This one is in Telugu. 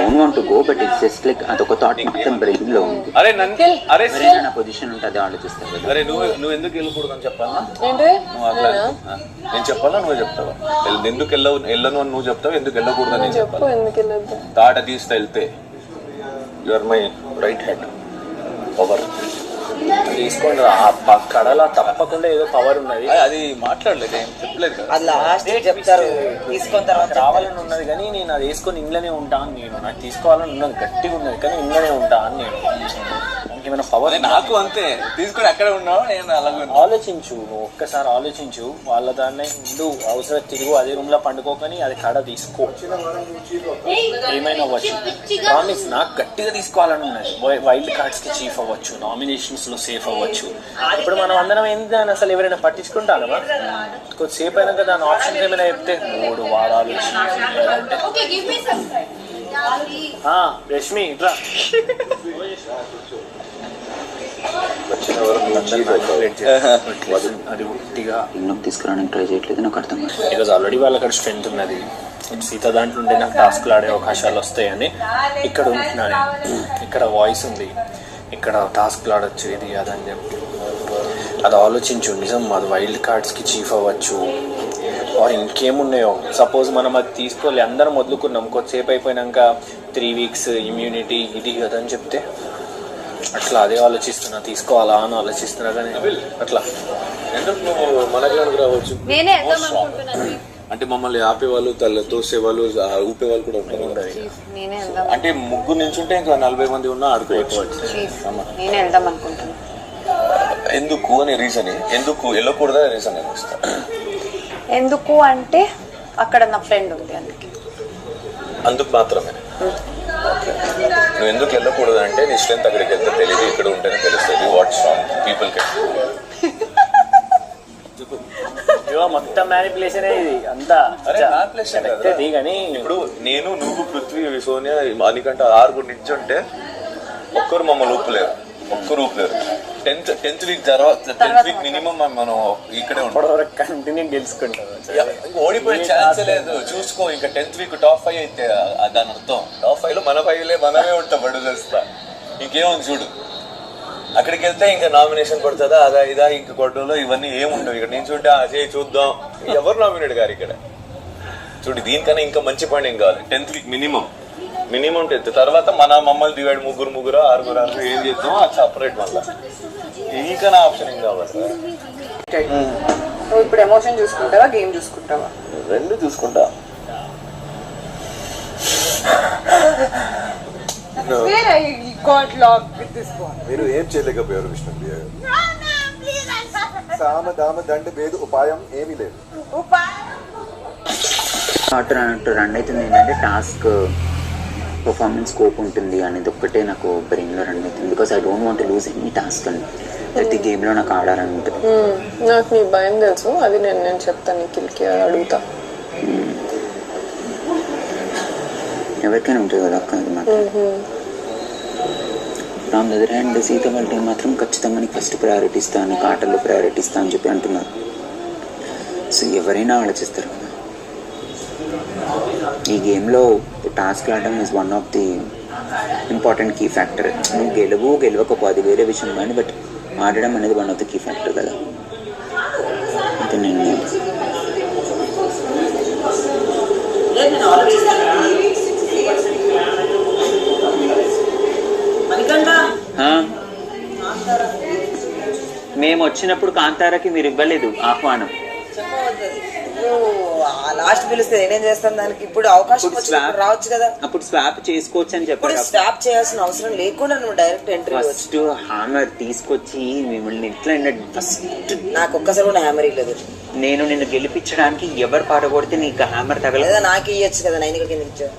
Don't want to go but it's just like అదొక థాట్ మొత్తం బ్రెయిన్ లో ఉంది. నా పొజిషన్ ఉంటే అదే ఆలోచిస్తాను. అరే నువ్వు ఎందుకు వెళ్ళకూడదు అని చెప్పాలా? నేను చెప్పాలా నువ్వు చెప్తావా? ఎందుకు వెళ్ళను అని నువ్వు చెప్తావు, ఎందుకు వెళ్ళకూడదు అని చెప్పాలి. తాట తీస్తే వెళ్తే you are my right hand power తీసుకోండి. ఆ కడలా తప్పకుండా ఏదో పవర్ ఉన్నది. అది మాట్లాడలేదు, ఏం చెప్పలేదు కదా. అది లాస్ట్ చెప్తారు తీసుకున్న తర్వాత రావాలని ఉన్నది కానీ నేను అది వేసుకొని ఇంట్లోనే ఉంటా అని నేను, నాకు తీసుకోవాలని ఉన్నది గట్టిగా ఉన్నది కానీ ఇంట్లోనే ఉంటా అని నేను. ఏమైనా పవర్ నాకు అంతే, తీసుకొని అక్కడ ఉన్నావు నేను అలాగే. ఆలోచించు, నువ్వు ఒక్కసారి ఆలోచించు. వాళ్ళ దాన్ని ముందు అవసరం తిరుగు, అదే రూమ్ లో పండుకోకని అది కడ తీసుకో, ఏమైనా అవ్వచ్చు. ప్రామిస్, నాకు గట్టిగా తీసుకోవాలని ఉన్నది. వైల్డ్ కార్డ్స్ కి చీఫ్ అవ్వచ్చు, నామినేషన్స్ లో సేఫ్ అవ్వచ్చు. ఇప్పుడు మనం అందరం ఏంటి అని అసలు ఎవరైనా పట్టించుకుంటానమా? కొద్దిసేపు అయినాక దాని ఆప్షన్ ఏమైనా చెప్తే 3 వారాలు రష్మి ఇట్లా అది ఉట్టిగా ఇన్నోకి తీసుకురావడానికి ట్రై చేయట్లేదు, నాకు అర్థం కాదు. బికాజ్ ఆల్రెడీ వాళ్ళ అక్కడ స్ట్రెంత్ ఉన్నది. సీత దాంట్లో ఉంటే నాకు టాస్క్లు ఆడే అవకాశాలు వస్తాయని ఇక్కడ ఉంటున్నాను. ఇక్కడ వాయిస్ ఉంది, ఇక్కడ టాస్క్లు ఆడొచ్చు, ఇది అదని చెప్పి అది ఆలోచించు. నిజం అది వైల్డ్ కార్డ్స్కి చీఫ్ అవ్వచ్చు ఆర్ ఇంకేమున్నాయో. సపోజ్ మనం అది తీసుకోవాలి, అందరం వదులుకున్నాం, కొద్దిసేపు అయిపోయినాక 3 వీక్స్ ఇమ్యూనిటీ ఇది అదని చెప్తే అట్లా అదే ఆలోచిస్తున్నా, తీసుకోవాలా అని ఆలోచిస్తున్నా. కానీ అట్లా ఎందుకు నువ్వు మనకి రావచ్చు అంటే మమ్మల్ని ఆపేవాళ్ళు, తోసేవాళ్ళు, ఊపేవాళ్ళు కూడా ఉంటారు. అంటే ముగ్గురు నుంచి ఉంటే ఇంకా 40 మంది ఉన్నా ఆడుకోవచ్చు. ఎందుకు అనే రీజన్, ఎందుకు వెళ్ళకూడదు అనే రీజన్ ఎందుకు అంటే అక్కడ నా ఫ్రెండ్ ఉంది, అందుకు మాత్రమే. నువ్వు ఎందుకు వెళ్ళకూడదు అంటే నీ స్ట్రెంత్ అక్కడికి వెళ్తే తెలియదు, ఇక్కడ ఉంటేనే తెలుస్తుంది వాట్స్ రాంగ్ పీపుల్ కి. మొత్తం మ్యానిపులేషన్ ఇది అంతా. కానీ ఇప్పుడు నేను, నువ్వు, పృథ్వీ, సోనియా, అనికంటే 6 నుంచి ఉంటే ఒక్కరు మమ్మల్ని ఊపలేరు, ఒక్కరు ఊపలేరు. 10th వీక్ తర్వాత 10th వీక్ మినిమం మనం ఇక్కడే ఉంటాం, కంటిన్యూ గెలుచుకుంటాం. ఓడిపోయే ఛాన్స్ లేదు. చూసుకో, ఇంకా 10th వీక్ టాప్ 5 అయితే దాని అర్థం టాప్ 5 లో మనమే ఉంటాం. బడు చేస్తా ఇంకేముంది చూడు. అక్కడికి వెళ్తే ఇంకా నామినేషన్ పడుతుందా, అదా ఇదా, ఇంకా గొడవలో ఇవన్నీ ఏముండవు. ఇక్కడ నేను చూంటే అజయ్ చూద్దాం, ఎవరు నామినేట్ గారు ఇక్కడ చూడు. దీనికన్నా ఇంకా మంచి పాయింట్ ఏం కావాలి. 10th వీక్ మినిమం 10th తర్వాత మమ్మల్ని డివైడ్ 3 6 ఏం చేద్దాం, అది సపరేట్. మళ్ళీ ఇంకన్నా ఆప్షన్ ఏం కావాలి. ఇప్పుడు ఎమోషన్ చూసుకుంటావా, గేమ్ చూసుకుంటావా? 2 చూసుకుంటా. మీరు ఏం చేయలేకపోయారు విష్ణు. సామ దామ దండ భేద ఉపాయం ఏమీ లేదు. రన్ అవుతుంది ఏంటంటే టాస్క్ పర్ఫార్మెన్స్ స్కోప్ ఉంటుంది అనేది ఒక్కటే నాకు బ్రెయిన్లో రన్ అవుతుంది. Because I don't want loose any task అని. ప్రతి గేమ్లో నాకు ఆడాలని ఉంటుంది. నాకు నీ భయం తెలుసు, అది నేను చెప్తాను నిఖిల్కి, అడుగుతా. ఎవరికైనా ఉంటుంది కదా అక్క, అది మాత్రం. రామ్ దగ్గర అండ్ సీత వాళ్ళ టైం మాత్రం ఖచ్చితంగా నీకు ఫస్ట్ ప్రయారిటీ ఇస్తాను, నీకు ఆటల్లో ప్రయారిటీ ఇస్తా అని చెప్పి అంటున్నారు. సో ఎవరైనా ఆలోచిస్తారు కదా. ఈ గేమ్లో టాస్క్ ఆడడం is one of the important key factor. నువ్వు గెలవకపో అది వేరే విషయం కానీ, బట్ ఆడడం అనేది one of the key factor కదా. అంటే నేను మేము వచ్చినప్పుడు కాంతారాకి మీరు ఇవ్వలేదు ఆహ్వానం. లాస్ట్ పిలిస్తే నేనేం చేస్తాను దానికి? ఇప్పుడు అవకాశం రావచ్చు కదా, అప్పుడు స్వాప్ చేసుకోవచ్చు అని చెప్పి. స్వాప్ చేయాల్సిన అవసరం లేకుండా నువ్వు డైరెక్ట్ ఎంట్రీ. ఫస్ట్ హ్యామర్ తీసుకొచ్చి మిమ్మల్ని ఎట్లా ఫస్ట్ నాకు ఒక్కసారి కూడా హ్యామర్ ఇవ్వలేదు. నేను నిన్ను గెలిపించడానికి ఎవరు పాట కొడితే నీకు హ్యామర్ తగలదా? నాకు ఇవ్వచ్చు కదా, 9 కింద ఇచ్చావు.